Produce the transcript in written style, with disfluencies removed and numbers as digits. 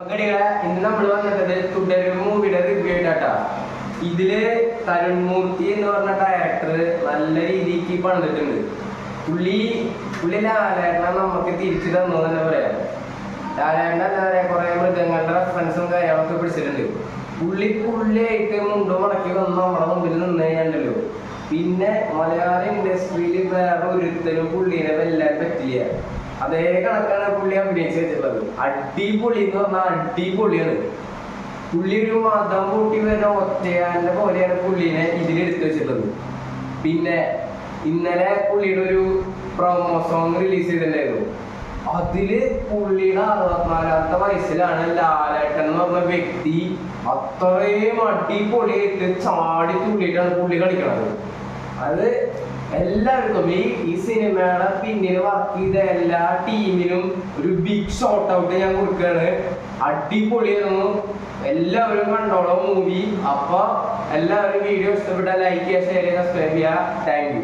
ഇന്ന് നമ്മൾ വന്നിട്ടത് തുടരും മൂവിയുടെ റിവ്യൂ ആയിട്ടാ. ഇതില് തരുൺമൂർത്തി എന്ന് പറഞ്ഞ ഡയറക്ടർ നല്ല രീതിക്ക് പണിതിട്ടുണ്ട്. പുള്ളി ലാലേട്ടനെ നമുക്ക് തിരിച്ചു തന്നു തന്നെ പറയാം. ലാലേട്ടൻ എന്താ പറയാ, കുറെ മൃഗങ്ങളുടെ റെഫറൻസും കാര്യങ്ങളൊക്കെ പിടിച്ചിട്ടുണ്ട്. പുള്ളിയായിട്ട് മുണ്ടും മടക്കി വന്ന് നമ്മുടെ മുമ്പിൽ നിന്ന് കഴിഞ്ഞാണ്ടല്ലോ, പിന്നെ മലയാള ഇൻഡസ്ട്രിയിൽ വേറെ ഒരുത്തരും പുള്ളിനെ വെല്ലാൻ പറ്റില്ല. അതേ കണക്കാണ് പുള്ളി അഭിനയിച്ച് വെച്ചിട്ടുള്ളത്. അടിപൊളി എന്ന് പറഞ്ഞാൽ അടിപൊളിയാണ്. പുള്ളി ഒരു മതം കൂട്ടി വരുന്ന ഒറ്റയാന്റെ പോലെയാണ് പുള്ളിനെ ഇതിലെടുത്ത് വെച്ചിട്ടുള്ളത്. പിന്നെ ഇന്നലെ പുള്ളിയുടെ ഒരു പ്രൊമോ സോങ് റിലീസ് ചെയ്തിട്ടുണ്ടായിരുന്നു. അതില് പുള്ളിയുടെ 64ാമത്തെ വയസ്സിലാണ് ലാലേട്ടൻ എന്ന് പറഞ്ഞ വ്യക്തി അത്രയും അടിപൊളിയായിട്ട് ചാടി തുള്ളിയിട്ടാണ് പുള്ളി കളിക്കണത്. അത് എല്ലാവർക്കും ഈ സിനിമയുടെ പിന്നിൽ വർക്ക് ചെയ്ത എല്ലാ ടീമിനും ഒരു ബിഗ് ഷോട്ട് ഔട്ട് ഞാൻ കൊടുക്കുകയാണ്. അടിപൊളിയായിരുന്നു. എല്ലാവരും കണ്ടോളാം മൂവി. അപ്പൊ എല്ലാവരും വീഡിയോ ഇഷ്ടപ്പെട്ടാൽ ലൈക്ക് ചെയ്യുക, ഷെയർ ചെയ്യുക, സബ്സ്ക്രൈബ് ചെയ്യുക. Thank you.